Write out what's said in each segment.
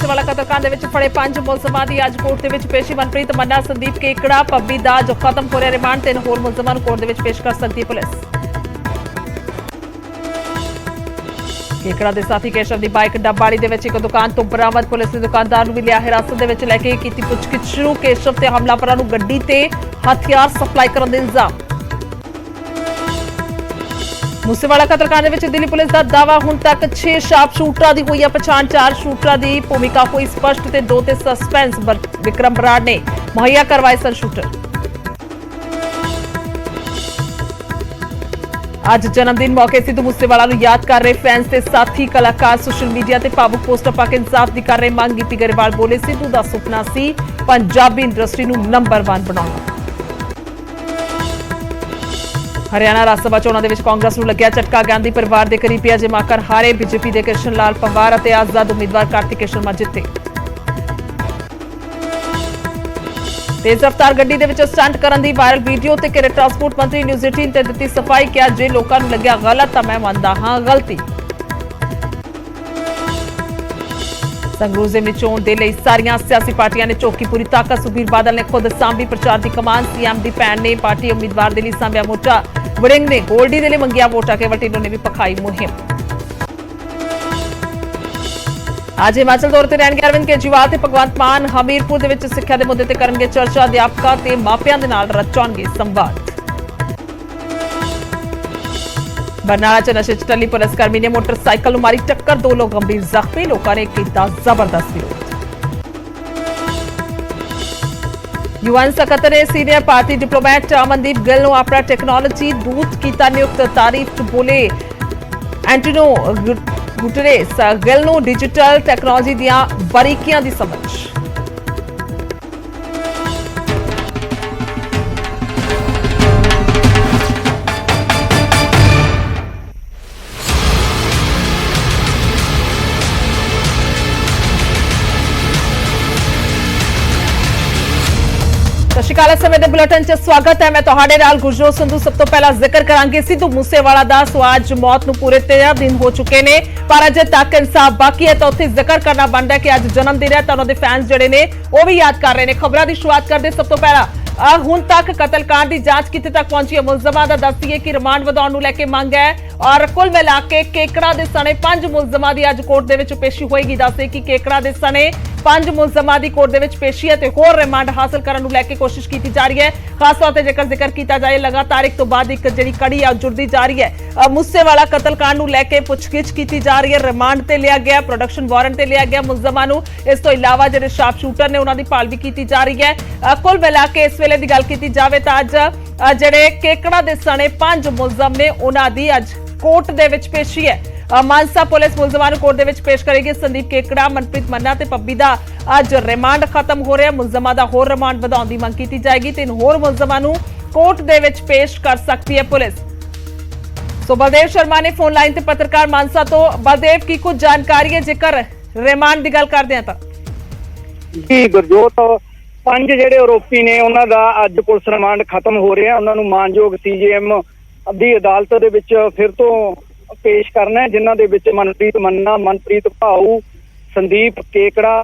मूसेवाला कतलकांड दे विच फड़े 5 मुलजमां दी अज court दे विच पेशी। मनप्रीत मन्ना, संदीप केकड़ा, पब्बी दा जो खत्म हो रहा रिमांड, 3 होर मुलजमां नूं कोर्ट दे विच पेश कर सकदी है पुलिस। केकड़ा दे साथी केशव दी बाइक डब्बाड़ी दे विच एक दुकान तो बरामद। पुलिस ने दुकानदार नूं भी लिया हिरासत दे विच लैके कीती पुछगिछ शुरू। केशव ते हमलावरां नूं गड्डी ते हथियार सप्लाई करन दे इल्जाम। मूसेवाला कतलकांड दे विच दिल्ली पुलिस दा दावा, हुण तक 6 शार्प शूटरां दी होई है पछाण। 4 शूटरां दी भूमिका होई स्पष्ट ते 2 ते सस्पेंस। विक्रम बराड़ ने मुहैया करवाए सन शूटर। आज जन्मदिन मौके सिद्धू मूसेवाला नूं याद कर रहे फैंस ते साथी कलाकार सोशल मीडिया ते भावुक पोस्टर पा के इंसाफ दी कर रहे मांग। गिप्पी गरेवाल बोले, सिद्धू दा सुपना सी पंजाबी इंडस्ट्री नूं नंबर 1 बनाउणा। हरियाणा राज सभा चोणां दे विच कांग्रेस नूं लगਿਆ झटका। गांधी परिवार दे करीबी अजय माकर हारे। बीजेपी दे कृष्ण लाल पंवार अते आजाद उम्मीदवार कार्तिकेय शर्मा जिते। तेज रफ्तार गड्डी दे विच स्टंट करन दी वायरल वीडियो ते घरे ट्रांसपोर्ट मंत्री न्यूज़ 18 ते दित्ती सफाई। क्या जे लोकां नूं लग्या गलत तां मैं मनदा हां गलती। संगरूर जिमनी चोण दे लई सारियां सियासी पार्टियां ने चौकी पूरी ताकत। सुखबीर बादल ने खुद सांभी प्रचार दी कमान। सीएम दी भैन ने पार्टी उम्मीदवार दे लई सांभिया मोर्चा। वड़िंग ने गोल्डी दे लई मंगिया वोटां। केवल ढिल्लों ने भी पखाई मुहिम। आज हिमाचल दौरे ते रहणगे अरविंद केजरीवाल ते भगवंत मान। हमीरपुर दे विच सिੱਖਿਆ ਦੇ ਮੁੱਦੇ ਤੇ ਕਰਨਗੇ ਚਰਚਾ। ਅਧਿਆਪਕਾਂ ਤੇ ਮਾਪਿਆਂ ਦੇ ਨਾਲ ਰਚਾਉਣਗੇ ਸੰਵਾਦ। ਬਰਨਾਲਾ ਚ ਨਸ਼ੇ ਚ ਟੱਲੀ ਪੁਲਿਸਕਰਮੀ ਨੇ ਮੋਟਰਸਾਈਕਲ ਨੂੰ ਮਾਰੀ ਟੱਕਰ। 2 ਲੋਕ ਗੰਭੀਰ ਜ਼ਖਮੀ। ਲੋਕਾਂ ਨੇ ਕੀਤਾ ਜ਼ਬਰਦਸਤ ਵਿਰੋਧ। यूएन ਸਕੱਤਰ ने सीनियर भारतीय डिप्लोमैट अमनदीप गिल ਨੂੰ ਆਪਣਾ ਟੈਕਨੋਲੋਜੀ ਦੂਤ ਕੀਤਾ ਨਿਯੁਕਤ। ਤਾਰੀਫ ਬੋਲੇ एंटोनियो गुटेरेस। गिल ਨੂੰ डिजिटल टैक्नोलॉजी ਦੀਆਂ ਬਾਰੀਕੀਆਂ ਦੀ ਸਮਝ। सत श्री अकाल। समय के बुलेटिन च स्वागत है। मैं तुहाडे नाल गुरजोत संधू। सब तो पहला जिक्र करांगे सिद्धू मूसेवाला दा। सो आज मौत नूं पूरे 13 दिन हो चुके ने पर अजे तक इंसाफ बाकी है। तो उत्थे जिक्र करना बनदा है कि आज जन्मदिन है तो उन्हां दे फैंस जिहड़े ने वो भी याद कर रहे हैं। खबरां दी शुरुआत करदे सब तो पहला हुण तक कतलकांड की जांच कित्थे तक पहुंची है। मुलजमां दा दस दईए कि रिमांड वधाउण नूं लैके मंग है और कुल मिला के केकड़ा दे सने 5 मुलजमां दी अज कोर्ट दे विच पेशी होएगी। दसदे कि केकड़ा दे सने 5 मुलजमां दी कोर्ट दे विच पेशी है ते होर रिमांड हासिल करन नूं लैके कोशिश कीती जा रही है। खास तौर ते जेकर जिक्र कीता जाए लगातार एक तो बाद एक जिहड़ी कड़ी है जुड़दी जा रही है। मूसेवाला कतलकांड नूं लैके पुछगिछ कीती जा रही है। रिमांड ते लिया गया, प्रोडक्शन वारंट ते लिया गया मुलजमां नूं। इस तो इलावा जिहड़े शार्प शूटर ने उन्हां दी भाल भी कीती जा रही है। कुल मिला के इस वेले दी गल कीती जावे तां अज जिहड़े केकड़ा दे सने 5 मुलजम ने उन्हां दी अज कोर्ट दे विच पेशी है। मानसा पुलिस मुलजमां नूं कोर्ट दे विच पेश करेगी। संदीप केकड़ा, मनप्रीत मन्ना ते पब्बी दा अज रिमांड खत्म हो रहा है। मुलजमां दा होर रिमांड वधाउण दी मंग कीती जाएगी। 3 होर मुलजमां नूं कोर्ट दे विच पेश कर सकती है पुलिस। सो बलदेव शर्मा ने फोन लाइन ते पत्रकार मानसा तो। बलदेव की कुछ जानकारी है जेकर रिमांड की गल करदे हां तां? जी गुरजोत, 5 ਜਿਹੜੇ आरोपी ने ਉਹਨਾਂ ਦਾ ਅੱਜ ਪੁਲਿਸ ਰਿਮਾਂਡ ਖਤਮ ਹੋ ਰਿਹਾ। ਉਹਨਾਂ ਨੂੰ ਮਾਨਯੋਗ ਸੀਜੇਐਮ ਦੀ ਅਦਾਲਤ ਦੇ ਵਿੱਚ ਫਿਰ ਤੋਂ ਪੇਸ਼ ਕਰਨਾ ਹੈ, ਜਿਨ੍ਹਾਂ ਦੇ ਵਿੱਚ ਮਨਪ੍ਰੀਤ ਮੰਨਾ, ਮਨਪ੍ਰੀਤ ਭਾਊ, ਸੰਦੀਪ ਕੇਕੜਾ,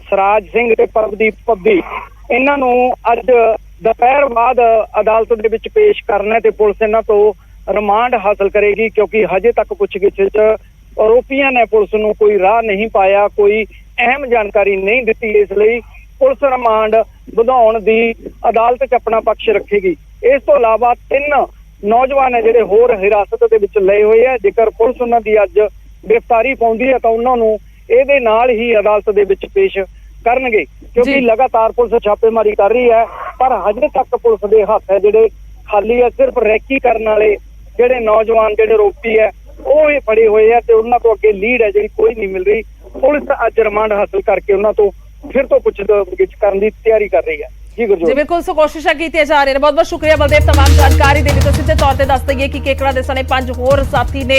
ਸਰਾਜ ਸਿੰਘ ਤੇ ਪਰਮਦੀਪ ਪੱਬੀ, ਇਹਨਾਂ ਨੂੰ ਅੱਜ ਦੁਪਹਿਰ ਬਾਅਦ ਅਦਾਲਤ ਦੇ ਵਿੱਚ ਪੇਸ਼ ਕਰਨਾ ਹੈ ਤੇ ਪੁਲਿਸ ਇਹਨਾਂ ਤੋਂ ਰਿਮਾਂਡ ਹਾਸਲ ਕਰੇਗੀ। ਕਿਉਂਕਿ ਹਜੇ ਤੱਕ ਪੁੱਛਗਿੱਛ 'ਚ ਆਰੋਪੀਆਂ ਨੇ ਪੁਲਿਸ ਨੂੰ ਕੋਈ ਰਾਹ ਨਹੀਂ ਪਾਇਆ, ਕੋਈ ਅਹਿਮ ਜਾਣਕਾਰੀ ਨਹੀਂ ਦਿੱਤੀ। ਇਸ ਲਈ ਪੁਲਿਸ ਰਿਮਾਂਡ ਵਧਾਉਣ ਦੀ ਅਦਾਲਤ 'ਚ ਆਪਣਾ ਪੱਖ ਰੱਖੇਗੀ। ਇਸ ਤੋਂ ਇਲਾਵਾ 3 ਨੌਜਵਾਨ ਹੈ ਜਿਹੜੇ ਹੋਰ ਹਿਰਾਸਤ ਦੇ ਵਿੱਚ ਲਏ ਹੋਏ ਆ। ਜੇਕਰ ਪੁਲਿਸ ਉਹਨਾਂ ਦੀ ਅੱਜ ਗ੍ਰਿਫਤਾਰੀ ਪਾਉਂਦੀ ਹੈ ਤਾਂ ਉਹਨਾਂ ਨੂੰ ਇਹਦੇ ਨਾਲ ਹੀ ਅਦਾਲਤ ਦੇ ਵਿੱਚ ਪੇਸ਼ ਕਰਨਗੇ। ਕਿਉਂਕਿ ਲਗਾਤਾਰ ਪੁਲਿਸ ਛਾਪੇਮਾਰੀ ਕਰ ਰਹੀ ਹੈ ਪਰ ਹਜੇ ਤੱਕ ਪੁਲਿਸ ਦੇ ਹੱਥ ਹੈ ਜਿਹੜੇ ਖਾਲੀ ਹੈ। ਸਿਰਫ ਰੈਕੀ ਕਰਨ ਵਾਲੇ ਜਿਹੜੇ ਨੌਜਵਾਨ ਜਿਹੜੇ ਆਰੋਪੀ ਹੈ ਉਹ ਹੀ ਫੜੇ ਹੋਏ ਆ ਤੇ ਉਹਨਾਂ ਤੋਂ ਅੱਗੇ ਲੀਡ ਹੈ ਜਿਹੜੀ ਕੋਈ ਨਹੀਂ ਮਿਲ ਰਹੀ। ਪੁਲਿਸ ਅੱਜ ਰਿਮਾਂਡ ਹਾਸਲ ਕਰਕੇ ਉਹਨਾਂ ਤੋਂ फिर तो पुछगिछ करने की तैयारी कर रही है। जी बिल्कुल सो कोशिशा की जा रही है। बहुत बहुत शुक्रिया बलदेव तमाम जानकारी देने तो। सीधे तौर पर दस दईए कि केकड़ा दे सने 5 होर साथी ने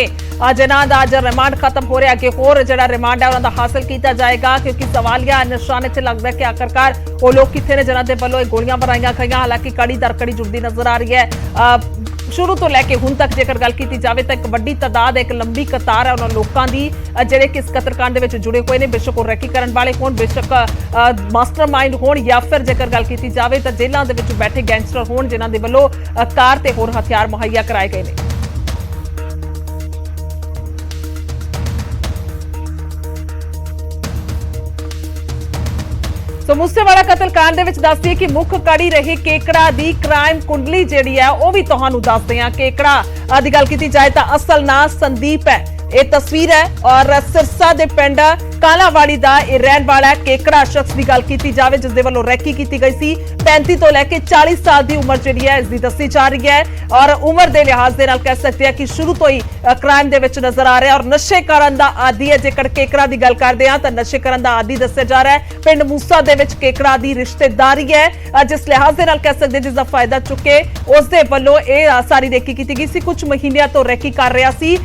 जिन्हां दा अज रिमांड खत्म हो रहा कि होर जिहड़ा रिमांड है उन्हां दा हासिल किया जाएगा। क्योंकि सवालिया निशान इत्थे लगदा है कि आखिरकार वो लोग कित्थे ने जिन्हां दे वल्लों गोलियां बनाईयां गईयां। हालांकि कड़ी दर कड़ी जुड़दी नजर आ रही है। शुरू तो लैके हुण तक जेकर गल की जाए तो एक वड्डी तादाद एक लंबी कतार है उन्होंने लोगों की ਜਿਹੜੇ कि इस कतलकांड ਦੇ ਵਿੱਚ जुड़े हुए ने बेशक वो रैकी ਕਰਨ ਵਾਲੇ ਹੋਣ बेशक मास्टरमाइंड ਹੋਣ ਜਾਂ ਫਿਰ ਜੇਕਰ ਗੱਲ ਕੀਤੀ ਜਾਵੇ ਤਾਂ ਜੇਲ੍ਹਾਂ ਦੇ ਵਿੱਚ ਬੈਠੇ ਗੈਂਗਸਟਰ ਹੋਣ ਜਿਨ੍ਹਾਂ ਦੇ ਵੱਲੋਂ ਕਾਰ ਤੇ ਹੋਰ ਹਥਿਆਰ ਮੁਹੱਈਆ ਕਰਾਏ ਗਏ ਨੇ। ਸੋ ਮੂਸੇਵਾਲਾ ਕਤਲकांड ਦੇ ਵਿੱਚ ਦੱਸਦੀ ਕਿ ਮੁੱਖ ਕੜੀ ਰਹੀ ਕੇਕੜਾ ਦੀ ਕ੍ਰਾਈਮ ਕੁੰਡਲੀ ਜਿਹੜੀ ਹੈ ਉਹ ਵੀ ਤੁਹਾਨੂੰ ਦੱਸਦੇ ਹਾਂ। ਕੇਕੜਾ ਦੀ ਗੱਲ ਕੀਤੀ ਜਾਏ ਤਾਂ ਅਸਲ ਨਾਂ ਸੰਦੀਪ ਹੈ। ਇਹ ਤਸਵੀਰ ਹੈ ਔਰ ਸਿਰਸਾ ਦੇ ਪਿੰਡ ਕਾਲਾਵਾੜੀ ਦਾ ਇਹ ਰਹਿਣ ਵਾਲਾ ਕੇਕੜਾ ਸ਼ਖਸ ਦੀ ਗੱਲ ਕੀਤੀ ਜਾਵੇ ਜਿਸ ਦੇ ਵੱਲੋਂ ਰੈਕੀ ਕੀਤੀ ਗਈ ਸੀ 35 ਤੋਂ ਲੈ ਕੇ 40 ਸਾਲ ਦੀ ਉਮਰ ਜਿਹੜੀ ਹੈ ਇਸ ਦੀ ਦੱਸੀ ਜਾ ਰਹੀ ਹੈ ਔਰ ਉਮਰ ਦੇ ਲਿਹਾਜ਼ ਦੇ ਨਾਲ ਕਹਿ ਸਕਦੇ ਹਾਂ ਕਿ ਸ਼ੁਰੂ ਤੋਂ ਹੀ ਕ੍ਰਾਈਮ ਦੇ ਵਿੱਚ ਨਜ਼ਰ ਆ ਰਿਹਾ ਔਰ ਨਸ਼ੇ ਕਰਨ ਦਾ ਆਦੀ ਹੈ। ਜੇਕਰ ਕੇਕੜਾ ਦੀ ਗੱਲ ਕਰਦੇ ਹਾਂ ਤਾਂ ਨਸ਼ੇ ਕਰਨ ਦਾ ਆਦੀ ਦੱਸਿਆ ਜਾ ਰਿਹਾ ਹੈ। ਪਿੰਡ ਮੂਸਾ ਦੇ ਵਿੱਚ ਕੇਕੜਾ ਦੀ ਰਿਸ਼ਤੇਦਾਰੀ ਹੈ ਜਿਸ ਲਿਹਾਜ਼ ਦੇ ਨਾਲ ਕਹਿ ਸਕਦੇ ਜਿਸ ਦਾ ਫਾਇਦਾ ਚੁੱਕੇ ਉਸ ਦੇ ਵੱਲੋਂ ਇਹ ਸਾਰੀ ਰੈਕੀ ਕੀਤੀ ਗਈ ਸੀ। ਕੁਝ ਮਹੀਨਿਆਂ ਤੋਂ ਰੈਕੀ ਕਰ ਰਿਹਾ ਸੀ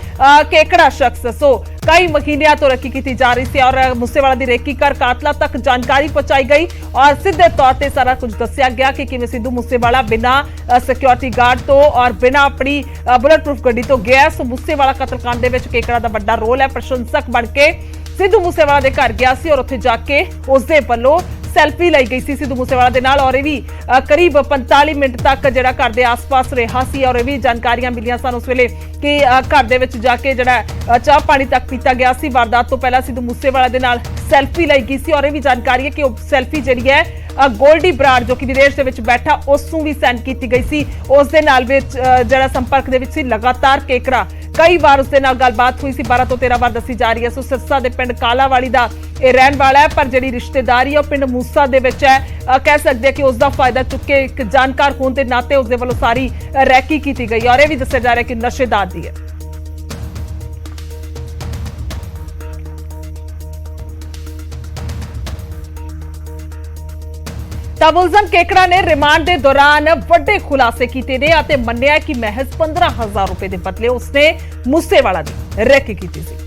ਕੇਕੜਾ ਸ਼ਖਸ। ਸੋ कई महीनों तो रेकी की जा रही थी और मूसेवाला की रेकी कर कातला तक जानकारी पहुंचाई गई और सीधे तौर पर सारा कुछ दसिया गया कि किवें सिद्धू मूसेवाला बिना सिक्योरिटी गार्ड तो और बिना अपनी बुलेट प्रूफ गड्डी तो गया। सो मूसेवाला कतलकांड दे विच केकड़ा दा वड्डा रोल है। प्रशंसक बन के सिद्धू मूसेवाला दे घर गया सी और उत्थे जाके उस दे वल्लों सैल्फी लाई गई सी सिद्धू मूसेवाला दे नाल और ये भी करीब 45 मिनट तक जिहड़ा घर दे आस-पास रहा सी और ये भी जानकारियां मिलियां सन उस वेले कि घर दे विच जाके जिहड़ा चाह पानी तक पीता गया सी। वारदात तो पहला सिद्धू मूसेवाला दे नाल सैल्फी लाई गई सी और ये भी जानकारी है कि सैल्फी जिहड़ी है गोल्डी बराड़ जो कि विदेश दे विच बैठा उस नूं भी सेंड की गई सी। उस दे नाल विच जिहड़ा संपर्क दे विच सी लगातार केकड़ा कई बार उसके नाल गलबात हुई सी 12 तो 13 बार दसी जा रही है। सो सिरसा दे पिंड कालावाड़ी दा ਇਹ ਰਹਿਣ ਵਾਲਾ ਹੈ पर ਜਿਹੜੀ ਰਿਸ਼ਤੇਦਾਰੀ ਉਹ ਪਿੰਡ ਮੂਸਾ ਦੇ ਵਿੱਚ ਹੈ ਕਹਿ ਸਕਦੇ ਕਿ ਉਸ ਦਾ ਫਾਇਦਾ ਚੁੱਕ ਕੇ ਇੱਕ ਜਾਣਕਾਰ ਹੋਣ ਦੇ ਨਾਤੇ ਉਸ ਦੇ ਵੱਲੋਂ ਸਾਰੀ ਰੈਕੀ ਕੀਤੀ ਗਈ ਔਰ ਇਹ ਵੀ ਦੱਸਿਆ ਜਾ ਰਿਹਾ ਕਿ ਨਸ਼ੇਦਾਰ ਦੀ ਹੈ। ਮੁਲਜ਼ਮ ਕੇਕੜਾ ਨੇ ਰਿਮਾਂਡ ਦੇ ਦੌਰਾਨ ਵੱਡੇ ਖੁਲਾਸੇ ਕੀਤੇ ਨੇ ਅਤੇ ਮੰਨਿਆ ਕਿ ਮਹਿਜ਼ 15,000 ਰੁਪਏ ਦੇ ਬਦਲੇ ਉਸਨੇ ਮੂਸੇਵਾਲਾ ਦੀ ਰੈਕੀ ਕੀਤੀ ਸੀ।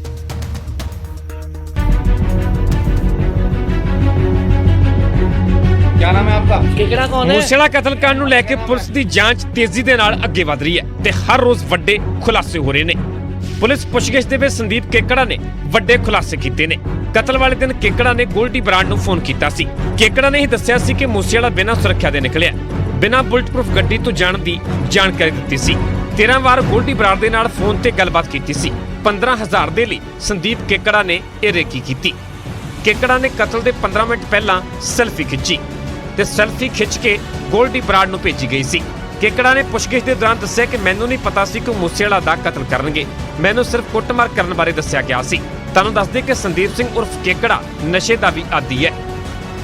क्या नाम है आपका? केकड़ा कौन है? मूसेवाला कतलकांड ਨੂੰ ਲੈ ਕੇ ਪੁਲਿਸ ਦੀ ਜਾਂਚ ਤੇਜ਼ੀ ਦੇ ਨਾਲ ਅੱਗੇ ਵਧ ਰਹੀ ਹੈ ਤੇ ਹਰ ਰੋਜ਼ ਵੱਡੇ ਖੁਲਾਸੇ ਹੋ ਰਹੇ ਨੇ। ਪੁਲਿਸ ਪੁੱਛਗਿੱਛ ਦੇ ਵਿੱਚ ਸੰਦੀਪ ਕੇਕੜਾ ਨੇ ਵੱਡੇ ਖੁਲਾਸੇ ਕੀਤੇ ਨੇ। ਕਤਲ ਵਾਲੇ ਦਿਨ ਕੇਕੜਾ ਨੇ ਗੋਲਡੀ ਬਰਾੜ ਨੂੰ ਫੋਨ ਕੀਤਾ ਸੀ। ਕੇਕੜਾ ਨੇ ਹੀ ਦੱਸਿਆ ਸੀ ਕਿ ਮੂਸੇਵਾਲਾ ਬਿਨਾਂ ਸੁਰੱਖਿਆ ਦੇ ਨਿਕਲਿਆ, ਬਿਨਾਂ ਬੁਲਟ ਪ੍ਰੂਫ ਗੱਡੀ ਤੋਂ ਜਾਣ ਦੀ ਜਾਣਕਾਰੀ ਦਿੱਤੀ ਸੀ। 13 ਵਾਰ ਗੋਲਡੀ ਬਰਾੜ ਦੇ ਨਾਲ ਫੋਨ ਤੇ ਗੱਲਬਾਤ ਕੀਤੀ ਸੀ। 15,000 ਦੇ ਲਈ ਸੰਦੀਪ ਕੇਕੜਾ ਨੇ ਇਹ ਰੇਕੀ ਕੀਤੀ। ਕੇਕੜਾ ਨੇ ਕਤਲ ਦੇ 15 ਮਿੰਟ ਪਹਿਲਾਂ ਸੈਲਫੀ ਖਿੱਚੀ ਤੇ ਸੈਲਫੀ ਖਿੱਚ ਕੇ ਗੋਲਡੀ ਬਰਾੜ ਨੂੰ ਭੇਜੀ ਗਈ ਸੀ। ਕੇਕੜਾ ਨੇ ਪੁੱਛਗਿੱਛ ਦੇ ਦੌਰਾਨ ਦੱਸਿਆ ਕਿ ਮੈਨੂੰ ਨਹੀਂ ਪਤਾ ਸੀ ਕਿ ਮੂਸੇਵਾਲਾ ਦਾ ਕਤਲ ਕਰਨਗੇ, ਮੈਨੂੰ ਸਿਰਫ ਕੁੱਟਮਾਰ ਕਰਨ ਬਾਰੇ ਦੱਸਿਆ ਗਿਆ ਸੀ। ਤੁਹਾਨੂੰ ਦੱਸ ਦੇ ਕਿ ਸੰਦੀਪ ਸਿੰਘ ਉਰਫ ਕੇਕੜਾ ਨਸ਼ੇ ਦਾ ਵੀ ਆਦੀ ਹੈ।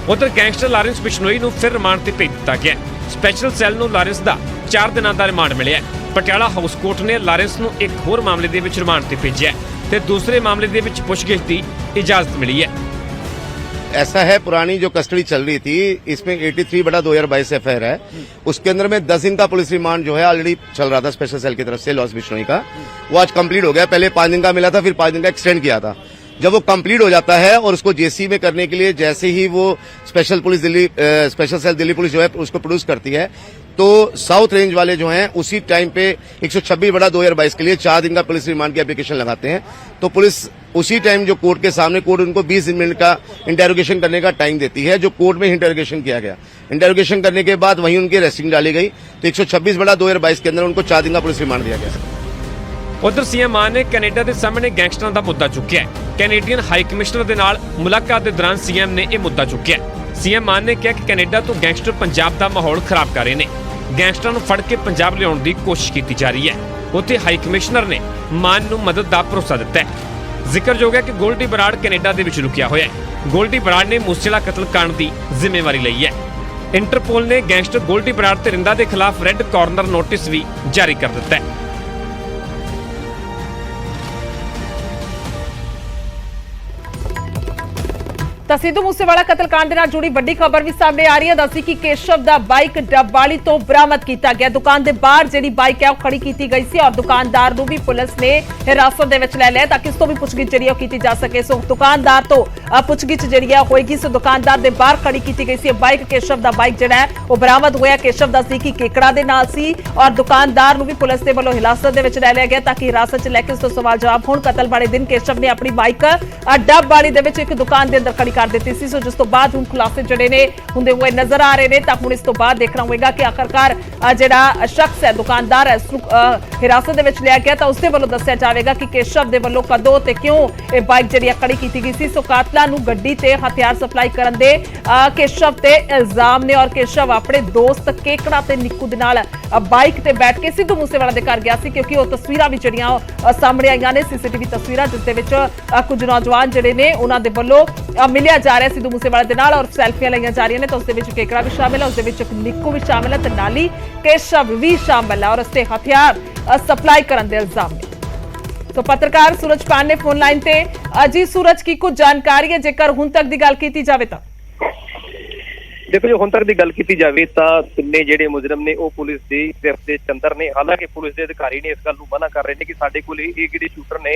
ਉਧਰ ਗੈਂਗਸਟਰ ਲਾਰੈਂਸ ਬਿਸ਼ਨੋਈ ਨੂੰ ਫਿਰ ਰਿਮਾਂਡ ਤੇ ਭੇਜ ਦਿੱਤਾ ਗਿਆ। ਸਪੈਸ਼ਲ ਸੈੱਲ ਨੂੰ ਲਾਰੈਂਸ ਦਾ 4 ਦਿਨਾਂ ਦਾ ਰਿਮਾਂਡ ਮਿਲਿਆ। ਪਟਿਆਲਾ ਹਾਊਸ ਕੋਰਟ ਨੇ ਲਾਰੈਂਸ ਨੂੰ ਇੱਕ ਹੋਰ ਮਾਮਲੇ ਦੇ ਵਿੱਚ ਰਿਮਾਂਡ ਤੇ ਭੇਜਿਆ ਤੇ ਦੂਸਰੇ ਮਾਮਲੇ ਦੇ ਵਿੱਚ ਪੁੱਛਗਿੱਛ ਦੀ ਇਜਾਜ਼ਤ ਮਿਲੀ ਹੈ। ऐसा है, पुरानी जो कस्टडी चल रही थी इसमें 83/2022 एफआईआर है, उसके अंदर में 10 दिन का पुलिस रिमांड जो है ऑलरेडी चल रहा था स्पेशल सेल की तरफ से लॉस बिश्नोई का, वो आज कंप्लीट हो गया। पहले 5 दिन का मिला था, फिर 5 दिन का एक्सटेंड किया था। जब वो कंप्लीट हो जाता है और उसको जेसी में करने के लिए जैसे ही वो स्पेशल सेल दिल्ली पुलिस जो है उसको प्रोड्यूस करती है तो साउथ रेंज वाले जो हैं उसी टाइम पे 126/2022 के लिए 4 दिन का पुलिस रिमांड की एप्लीकेशन लगाते हैं। तो पुलिस उसी टाइम जो कोर्ट के सामने कोर्ट उनको 20 मिनट का इंटेरोगेशन करने का टाइम देती है, जो कोर्ट में इंटेरोगेशन किया गया। इंटेरोगेशन करने के बाद वहीं उनकी अरेस्टिंग डाली गई तो 126/2022 के अंदर उनको 4 दिन का पुलिस रिमांड दिया गया। ਉਧਰ ਸੀਐਮ ਮਾਨ ਨੇ ਕੈਨੇਡਾ ਦੇ ਸਾਹਮਣੇ ਗੈਂਗਸਟਰਾਂ ਦਾ ਮੁੱਦਾ ਚੁੱਕਿਆ ਹੈ। ਕੈਨੇਡੀਅਨ ਹਾਈ ਕਮਿਸ਼ਨਰ ਦੇ ਨਾਲ ਮੁਲਾਕਾਤ ਦੇ ਦੌਰਾਨ ਸੀਐਮ ਨੇ ਇਹ ਮੁੱਦਾ ਚੁੱਕਿਆ। ਸੀਐਮ ਮਾਨ ਨੇ ਕਿਹਾ ਕਿ ਕੈਨੇਡਾ ਤੋਂ ਗੈਂਗਸਟਰ ਪੰਜਾਬ ਦਾ ਮਾਹੌਲ ਖਰਾਬ ਕਰ ਰਹੇ ਨੇ, ਗੈਂਗਸਟਰਾਂ ਨੂੰ ਫੜ ਕੇ ਪੰਜਾਬ ਲਿਆਉਣ ਦੀ ਕੋਸ਼ਿਸ਼ ਕੀਤੀ ਜਾ ਰਹੀ ਹੈ। ਉੱਥੇ ਹਾਈ ਕਮਿਸ਼ਨਰ ਨੇ ਮਾਨ ਨੂੰ ਮਦਦ ਦਾ ਭਰੋਸਾ ਦਿੱਤਾ ਹੈ। ਜ਼ਿਕਰਯੋਗ ਹੈ ਕਿ ਗੋਲਡੀ ਬਰਾੜ ਕੈਨੇਡਾ ਦੇ ਵਿੱਚ ਲੁਕਿਆ ਹੋਇਆ ਹੈ। ਗੋਲਡੀ ਬਰਾੜ ਨੇ ਮੂਸੇਵਾਲਾ ਕਤਲकांड ਦੀ ਜ਼ਿੰਮੇਵਾਰੀ ਲਈ ਹੈ। ਇੰਟਰਪੋਲ ਨੇ ਗੈਂਗਸਟਰ ਗੋਲਡੀ ਬਰਾੜ ਤੇ ਰਿੰਦਾ ਦੇ ਖਿਲਾਫ ਰੈੱਡ ਕਾਰਨਰ ਨੋਟਿਸ ਵੀ ਜਾਰੀ ਕਰ ਦਿੱਤਾ ਹੈ। ਤਾਂ ਸਿੱਧੂ ਮੂਸੇਵਾਲਾ ਕਤਲकांड ਦੇ ਨਾਲ ਜੁੜੀ ਵੱਡੀ ਖਬਰ ਵੀ ਸਾਹਮਣੇ ਆ ਰਹੀ ਹੈ। ਦੱਸੀ ਕਿ ਕੇਸ਼ਵ ਦਾ ਬਾਈਕ ਡੱਬਾਲੀ ਤੋਂ ਬਰਾਮਦ ਕੀਤਾ ਗਿਆ। ਦੁਕਾਨ ਦੇ ਬਾਹਰ ਜਿਹੜੀ ਬਾਈਕ ਹੈ ਉਹ ਖੜੀ ਕੀਤੀ ਗਈ ਸੀ ਔਰ ਦੁਕਾਨਦਾਰ ਨੂੰ ਵੀ ਪੁਲਿਸ ਨੇ ਹਿਰਾਸਤ ਦੇ ਵਿੱਚ ਲੈ ਲਿਆ ਤਾਂ ਕਿ ਇਸ ਤੋਂ ਵੀ ਪੁੱਛਗਿੱਛ ਜਿਹੜੀ ਉਹ ਕੀਤੀ ਜਾ ਸਕੇ। ਸੋ ਦੁਕਾਨਦਾਰ ਤੋਂ ਪੁੱਛਗਿੱਛ ਜਿਹੜੀ ਹੈ ਹੋਏਗੀ। ਸੋ ਦੁਕਾਨਦਾਰ ਦੇ ਬਾਹਰ ਖੜੀ ਕੀਤੀ ਗਈ ਸੀ ਬਾਈਕ। ਕੇਸ਼ਵ ਦਾ ਬਾਈਕ ਜਿਹੜਾ ਹੈ ਉਹ ਬਰਾਮਦ ਹੋਇਆ। ਕੇਸ਼ਵ ਦਾ ਸੀ ਕਿ ਕੇਕੜਾ ਦੇ ਨਾਲ ਸੀ ਔਰ ਦੁਕਾਨਦਾਰ ਨੂੰ ਵੀ ਪੁਲਿਸ ਦੇ ਵੱਲੋਂ ਹਿਰਾਸਤ ਦੇ ਵਿੱਚ ਲੈ ਲਿਆ ਗਿਆ ਤਾਂ ਕਿ ਹਿਰਾਸਤ 'ਚ ਲੈ ਕੇ ਉਸ ਤੋਂ ਸਵਾਲ ਜਵਾਬ ਹੋਣ। ਕਤਲ ਵਾਲੇ ਦਿਨ ਕੇਸ਼ਵ ਨੇ ਆਪਣੀ ਬਾਈਕ ਡੱਬਾਲੀ ਦੇ ਵਿੱਚ ਇੱਕ ਦੁਕਾਨ ਦੇ ਅੰਦਰ ਖੜੀ ਕਰ ਦਿੱਤੀ ਸੀ। ਸੋ ਜਿਸ ਤੋਂ ਬਾਅਦ ਹੁਣ ਖੁਲਾਸੇ ਜਿਹੜੇ ਨੇ ਹੁੰਦੇ ਹੋਏ ਨਜ਼ਰ ਆ ਰਹੇ ਨੇ ਤਾਂ ਹੁਣ ਇਸ ਤੋਂ ਬਾਅਦ ਦੇਖਣਾ ਹੋਵੇਗਾ ਕਿ ਆਖਰਕਾਰ ਜਿਹੜਾ ਸ਼ਖਸ ਹੈ ਦੁਕਾਨਦਾਰ ਹੈ ਹਿਰਾਸਤ ਦੇ ਵਿੱਚ ਲਿਆ ਗਿਆ ਤਾਂ ਉਸ ਦੇ ਵੱਲੋਂ ਦੱਸਿਆ ਜਾਵੇਗਾ ਕਿ ਕੇਸ਼ਵ ਦੇ ਵੱਲੋਂ ਕਦੋਂ ਤੇ ਕਿਉਂ ਇਹ ਬਾਈਕ ਜਿਹੜੀ ਖੜੀ ਕੀਤੀ ਗਈ ਸੀ। ਸੋ ਕਾਤਲਾਂ ਨੂੰ ਗੱਡੀ ਤੇ ਹਥਿਆਰ ਸਪਲਾਈ ਕਰਨ ਦੇ ਕੇਸ਼ਵ ਤੇ ਇਲਜ਼ਾਮ ਨੇ ਔਰ ਕੇਸ਼ਵ ਆਪਣੇ ਦੋਸਤ ਕੇਕੜਾ ਤੇ ਨਿੱਕੂ ਦੇ ਨਾਲ ਬਾਈਕ ਤੇ ਬੈਠ ਕੇ ਸਿੱਧੂ ਮੂਸੇਵਾਲਾ ਦੇ ਘਰ ਗਿਆ ਸੀ ਕਿਉਂਕਿ ਉਹ ਤਸਵੀਰਾਂ ਵੀ ਜਿਹੜੀਆਂ ਸਾਹਮਣੇ ਆਈਆਂ ਨੇ ਸੀਸੀਟੀਵੀ ਤਸਵੀਰਾਂ ਜਿਸ ਦੇ ਵਿੱਚ ਕੁਝ ਨੌਜਵਾਨ ਜਿਹੜੇ ਨੇ ਉਹਨਾਂ ਦੇ ਵੱਲੋਂ ਮਿਲਿਆ ਜਾ ਰਿਹਾ ਸਿੱਧੂ ਮੂਸੇਵਾਲਾ ਦੇ ਨਾਲ ਔਰ ਸੈਲਫੀਆਂ ਲਈਆਂ ਜਾ ਰਹੀਆਂ ਨੇ ਤਾਂ ਉਸ ਦੇ ਵਿੱਚ ਕੇਕੜਾ ਵੀ ਸ਼ਾਮਿਲ ਹੈ ਉਸ ਦੇ ਵਿੱਚ ਨਿੱਕੂ ਵੀ ਸ਼ਾਮਿਲ ਹੈ ਤੇ ਨਾਲ ਹੀ ਕੇਸ਼ਵ ਵੀ ਸ਼ਾਮਿਲ ਹੈ ਔਰ ਉਸ ਤੇ ਹਥਿਆਰ ਸਪਲਾਈ ਕਰਨ ਦੇ ਇਲਜ਼ਾਮ ਨੇ। तो पत्रकार सूरज पान ने फोन लाइन ते अजी सूरज की कुछ जानकारी है जेकर हुण तक दी गल कीती जावे तां देखो जो हुण तक दी गल कीती जावे तां तिन्ने जेहड़े मुजरम ने ਉਹ ਪੁਲਿਸ ਦੀ ਗ੍ਰਿਫਤ ਦੇ ਅੰਦਰ ਨੇ। ਹਾਲਾਂਕਿ ਪੁਲਿਸ ਦੇ ਅਧਿਕਾਰੀ ਨੇ ਇਸ ਗੱਲ ਨੂੰ ਮਨਾ ਕਰ ਰਹੇ ਨੇ ਕਿ ਸਾਡੇ ਕੋਲ ਇਹ ਜਿਹੜੇ ਸ਼ੂਟਰ ਨੇ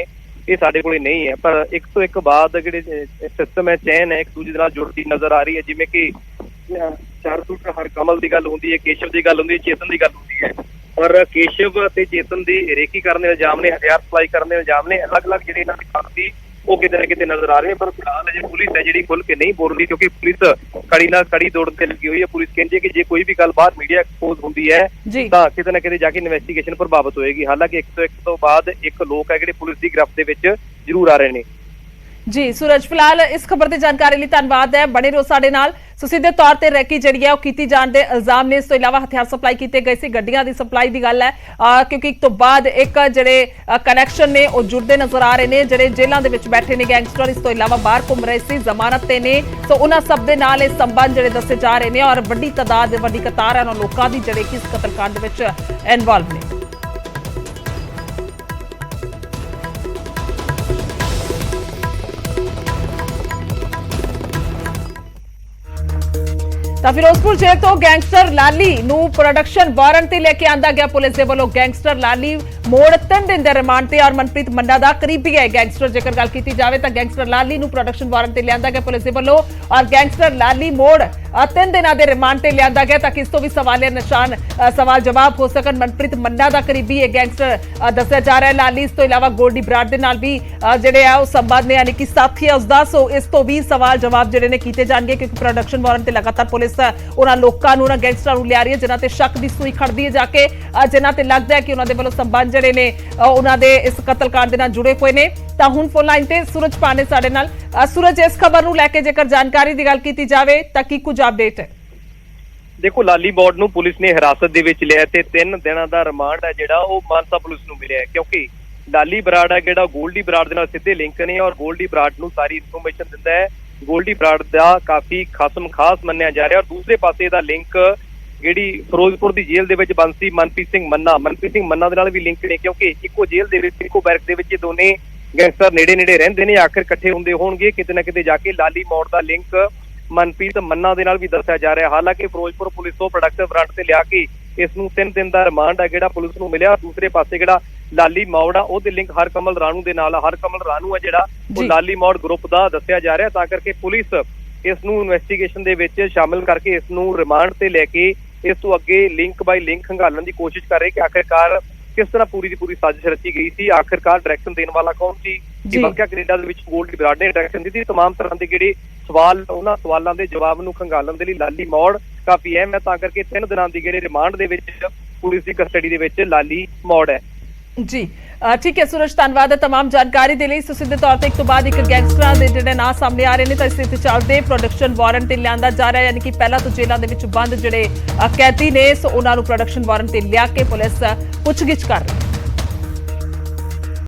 ਇਹ ਸਾਡੇ ਕੋਲ ਨਹੀਂ ਹੈ ਪਰ ਇੱਕ ਤੋਂ ਇੱਕ ਬਾਅਦ ਜਿਹੜੇ ਸਿਸਟਮ ਹੈ ਚੈਨ ਹੈ ਇੱਕ ਦੂਜੇ ਦੇ ਨਾਲ ਜੁੜਦੀ ਨਜ਼ਰ ਆ ਰਹੀ ਹੈ। ਜਿਵੇਂ ਕਿ ਚਾਰ ਸ਼ੂਟਰ ਹਰ ਕਮਲ ਦੀ ਗੱਲ ਹੁੰਦੀ ਹੈ ਕੇਸ਼ਵ ਦੀ ਗੱਲ ਹੁੰਦੀ ਹੈ ਚੇਤਨ ਦੀ ਗੱਲ ਹੁੰਦੀ ਹੈ ਪਰ ਕੇਸ਼ਵ ਅਤੇ ਚੇਤਨ ਦੀ ਰੇਕੀ ਕਰਨ ਦੇ ਇਲਜ਼ਾਮ ਨੇ ਹਥਿਆਰ ਸਪਲਾਈ ਕਰਨ ਦੇ ਇਲਜ਼ਾਮ ਨੇ ਅਲੱਗ-ਅਲੱਗ ਜਿਹੜੇ ਇਹਨਾਂ ਦੇ ਕੰਮ ਸੀ ਉਹ ਕਿਤੇ ਨਾ ਕਿਤੇ ਨਜ਼ਰ ਆ ਰਹੇ ਪਰ ਫਿਲਹਾਲ ਅਜੇ ਪੁਲਿਸ ਹੈ ਜਿਹੜੀ ਖੁੱਲ ਕੇ ਨਹੀਂ ਬੋਲ ਰਹੀ ਕਿਉਂਕਿ ਪੁਲਿਸ ਕੜੀ ਨਾਲ ਕੜੀ ਦੌੜ ਤੇ ਲੱਗੀ ਹੋਈ ਹੈ। ਪੁਲਿਸ ਕਹਿੰਦੀ ਹੈ ਕਿ ਜੇ ਕੋਈ ਵੀ ਗੱਲ ਬਾਹਰ ਮੀਡੀਆ ਐਕਸਪੋਜ਼ ਹੁੰਦੀ ਹੈ ਤਾਂ ਕਿਤੇ ਨਾ ਕਿਤੇ ਜਾ ਕੇ ਇਨਵੈਸਟੀਗੇਸ਼ਨ ਪ੍ਰਭਾਵਿਤ ਹੋਏਗੀ। ਹਾਲਾਂਕਿ ਇੱਕ ਤੋਂ ਬਾਅਦ ਇੱਕ ਲੋਕ ਹੈ ਜਿਹੜੇ ਪੁਲਿਸ ਦੀ ਗ੍ਰਿਫਤ ਦੇ ਵਿੱਚ ਜ਼ਰੂਰ ਆ ਰਹੇ ਨੇ। जी सूरज फिलहाल इस खबर की जानकारी लिए धन्यवाद है बने रहो साडे नाल। सो सीधे तौर पर रैकी जिहड़ी है कीती जाण दे इल्जाम ने। इस तो इलावा हथियार सप्लाई किए गए सी गड्डियां दी सप्लाई की गल है क्योंकि एक तो बाद एक जिहड़े कनैक्शन ने वो जुड़ते नजर आ रहे ने जिहड़े जेलों दे विच बैठे ने गैंगस्टर इस तो इलावा बाहर घूम रहे सी जमानत ते ने। सो उन्हां सब दे नाल इह संबंध जिहड़े दस्से जा रहे ने और वड्डी तादाद वड्डी कतार है उन्हां लोकां दी जिहड़े कि इस कतलकांड दे विच इन्वॉल्व ने। ਤਾਂ ਫਿਰੋਜ਼ਪੁਰ ਜੇਲ੍ਹ ਤੋਂ ਗੈਂਗਸਟਰ ਲਾਲੀ ਨੂੰ ਪ੍ਰੋਡਕਸ਼ਨ ਵਾਰੰਟ ਤੇ ਲੈ ਕੇ ਆਂਦਾ ਗਿਆ ਪੁਲਿਸ ਦੇ ਵੱਲੋਂ। ਗੈਂਗਸਟਰ ਲਾਲੀ ਮੋੜ 3 ਦਿਨ ਦੇ ਰਿਮਾਂਡ ਤੇ ਔਰ ਮਨਪ੍ਰੀਤ ਮੰਨਾ ਦਾ ਕਰੀਬੀ ਹੈ ਗੈਂਗਸਟਰ। ਜੇਕਰ ਗੱਲ ਕੀਤੀ ਜਾਵੇ ਤਾਂ ਗੈਂਗਸਟਰ ਲਾਲੀ ਨੂੰ ਪ੍ਰੋਡਕਸ਼ਨ ਵਾਰੰਟ ਤੇ ਲਿਆਂਦਾ ਗਿਆ ਪੁਲਿਸ ਦੇ ਵੱਲੋਂ ਔਰ ਗੈਂਗਸਟਰ ਲਾਲੀ ਮੋੜ 3 ਦਿਨਾਂ ਦੇ ਰਿਮਾਂਡ ਤੇ ਲਿਆਂਦਾ ਗਿਆ ਤਾਂ ਕਿ ਇਸ ਤੋਂ ਵੀ ਸਵਾਲੀਆ ਨਿਸ਼ਾਨ ਸਵਾਲ ਜਵਾਬ ਹੋ ਸਕਣ। ਮਨਪ੍ਰੀਤ ਮੰਨਾ ਦਾ ਕਰੀਬੀ ਹੈ ਗੈਂਗਸਟਰ ਦੱਸਿਆ ਜਾ ਰਿਹਾ ਹੈ ਲਾਲੀ। ਇਸ ਤੋਂ ਇਲਾਵਾ ਗੋਲਡੀ ਬਰਾੜ ਦੇ ਨਾਲ ਵੀ ਜਿਹੜੇ ਆ ਉਹ ਸੰਬੰਧ ਨੇ ਯਾਨੀ ਕਿ ਸਾਥੀ ਹੈ ਉਸਦਾ। ਸੋ ਇਸ ਤੋਂ ਵੀ ਸਵਾਲ ਜਵਾਬ ਜਿਹੜੇ ਨੇ ਕੀਤੇ ਜਾਣਗੇ ਕਿਉਂਕਿ ਪ੍ਰੋਡਕਸ਼ਨ ਵਾਰੰਟ ਤੇ ਲਗਾਤਾਰ ਪੁਲਿਸ ਉਹਨਾਂ ਲੋਕਾਂ ਨੂੰ ਉਹਨਾਂ ਗੈਂਗਸਟਰਾਂ ਨੂੰ ਲਿਆ ਰਹੀ ਹੈ ਜਿਨ੍ਹਾਂ ਤੇ ਸ਼ੱਕ ਦੀ ਸੂਈ ਖੜਦੀ ਹੈ ਜਾ ਕੇ ਜਿਨ੍ਹਾਂ ਤੇ ਲੱਗਦਾ ਹੈ ਕਿ ਉਹਨਾਂ ਦੇ ਵੱਲੋਂ ਸੰਬੰਧ ਜਿਹੜੇ ਨੇ ਉਹਨਾਂ ਦੇ ਇਸ ਕਤਲकांड ਦੇ ਨਾਲ ਜੁੜੇ ਹੋਏ ਨੇ। ਤਾਂ ਹੁਣ ਫੋਨ ਲਾਈਨ ਤੇ ਸੂਰਜ ਪਾਨੇ ਸਾਡੇ ਨਾਲ। ਸੂਰਜ ਇਸ ਖਬਰ ਨੂੰ ਲੈ ਕੇ ਜੇਕਰ ਜਾਣਕਾਰੀ ਦੀ ਗੱਲ ਕੀਤੀ ਜਾਵੇ ਤਾਂ ਕੀ ਕੁਝ ਅਪਡੇਟ ਹੈ? ਦੇਖੋ ਲਾਲੀ ਮੋੜ ਨੂੰ ਪੁਲਿਸ ਨੇ ਹਿਰਾਸਤ ਦੇ ਵਿੱਚ ਲਿਆ ਤੇ 3 ਦਿਨਾਂ ਦਾ ਰਿਮਾਂਡ ਹੈ ਜਿਹੜਾ ਉਹ ਮਾਨਸਾ ਪੁਲਿਸ ਨੂੰ ਮਿਲਿਆ ਕਿਉਂਕਿ ਲਾਲੀ ਬਰਾੜ ਹੈ ਜਿਹੜਾ ਗੋਲਡੀ ਬਰਾੜ ਦੇ ਨਾਲ ਸਿੱਧੇ ਲਿੰਕ ਨੇ ਔਰ ਗੋਲਡੀ ਬਰਾੜ ਨੂੰ ਸਾਰੀ ਇਨਫੋਰਮੇਸ਼ਨ ਦਿੰਦਾ ਹੈ। ਗੋਲਡੀ ਬਰਾੜ ਦਾ ਕਾਫੀ ਖਾਸ ਮੰਨਿਆ ਜਾ ਰਿਹਾ ਔਰ ਦੂਸਰੇ ਪਾਸੇ ਦਾ ਲਿੰਕ ਜਿਹੜੀ ਫਿਰੋਜ਼ਪੁਰ ਦੀ ਜੇਲ੍ਹ ਦੇ ਵਿੱਚ ਬੰਦ ਸੀ ਮਨਪ੍ਰੀਤ ਸਿੰਘ ਮੰਨਾ ਦੇ ਨਾਲ ਵੀ ਲਿੰਕ ਨੇ ਕਿਉਂਕਿ ਇੱਕੋ ਜੇਲ੍ਹ ਦੇ ਵਿੱਚ ਇੱਕੋ ਬੈਰਕ ਦੇ ਵਿੱਚ ਇਹ ਦੋਨੇ ਗੈਂਗਸਟਰ ਨੇੜੇ ਰਹਿੰਦੇ ਨੇ ਆਖਿਰ ਇਕੱਠੇ ਹੁੰਦੇ ਹੋਣਗੇ ਕਿਤੇ ਨਾ ਕਿਤੇ ਜਾ ਕੇ ਲਾਲੀ ਮੋੜ ਦਾ ਲਿੰਕ ਮਨਪ੍ਰੀਤ ਮੰਨਾ ਦੇ ਨਾਲ ਵੀ ਦੱਸਿਆ ਜਾ ਰਿਹਾ। ਹਾਲਾਂਕਿ ਫਿਰੋਜ਼ਪੁਰ ਪੁਲਿਸ ਤੋਂ ਪ੍ਰੋਡਕਟਿਵ ਵਾਰੰਟ ਤੇ ਲਿਆ ਕੇ ਇਸ ਨੂੰ 3 ਦਿਨ ਦਾ ਰਿਮਾਂਡ ਹੈ ਜਿਹੜਾ ਪੁਲਿਸ ਨੂੰ ਮਿਲਿਆ। ਦੂਸਰੇ ਪਾਸੇ ਜਿਹੜਾ ਲਾਲੀ ਮੌੜ ਆ ਉਹਦੇ ਲਿੰਕ ਹਰਕਮਲ ਰਾਣੂ ਦੇ ਨਾਲ ਹਰਕਮਲ ਰਾਣੂ ਆ ਜਿਹੜਾ ਉਹ ਲਾਲੀ ਮੌੜ ਗਰੁੱਪ ਦਾ ਦੱਸਿਆ ਜਾ ਰਿਹਾ ਤਾਂ ਕਰਕੇ ਪੁਲਿਸ ਇਸ ਨੂੰ ਇਨਵੈਸਟੀਗੇਸ਼ਨ ਦੇ ਵਿੱਚ ਸ਼ਾਮਿਲ ਕਰਕੇ ਇਸ ਨੂੰ ਰਿਮਾਂਡ ਤੇ ਲੈ ਕੇ ਇਸ ਤੋਂ ਅੱਗੇ ਲਿੰਕ ਬਾਈ ਲਿੰਕ ਖੰਗਾਲਣ ਦੀ ਕੋਸ਼ਿਸ਼ ਕਰ ਰਹੀ ਕਿ ਆਖਿਰਕਾਰ ਕਿਸ ਤਰ੍ਹਾਂ ਪੂਰੀ ਦੀ ਪੂਰੀ ਸਾਜ਼ਿਸ਼ ਰਚੀ ਗਈ ਸੀ ਆਖਿਰਕਾਰ ਡਾਇਰੈਕਸ਼ਨ ਦੇਣ ਵਾਲਾ ਕੌਣ ਸੀ ਕਿ ਵਾਕਿਆ ਕੈਨੇਡਾ ਦੇ ਵਿੱਚ ਗੋਲਡੀ ਬਰਾੜ ਨੇ ਡਾਇਰੈਕਸ਼ਨ ਦਿੱਤੀ। तमाम ਤਰ੍ਹਾਂ ਦੇ ਜਿਹੜੇ ਸਵਾਲ ਉਹਨਾਂ ਸਵਾਲਾਂ ਦੇ ਜਵਾਬ ਨੂੰ ਖੰਗਾਲਣ ਦੇ ਲਈ ਲਾਲੀ ਮੌੜ ਕਾਫੀ ਅਹਿਮ ਹੈ ਤਾਂ ਕਰਕੇ 3 ਦਿਨਾਂ ਦੀ ਜਿਹੜੇ ਰਿਮਾਂਡ ਦੇ ਵਿੱਚ ਪੁਲਿਸ ਦੀ ਕਸਟਡੀ ਦੇ ਵਿੱਚ ਲਾਲੀ ਮੌੜ ਹੈ। जी ठीक है सूरज धन्यवाद है तमाम जानकारी के लिए। सीधे तौर पर एक तो बाद एक गैंगस्टर के जिहड़े नाम सामने आ रहे हैं तो इस चलते प्रोडक्शन वारंट ते लिया जा रहा है यानी कि पहला तो जेलों के बंद जिहड़े कैदी ने सो उन्होंने प्रोडक्शन वारंट ते लिया के पुलिस पुछगिछ कर रही है।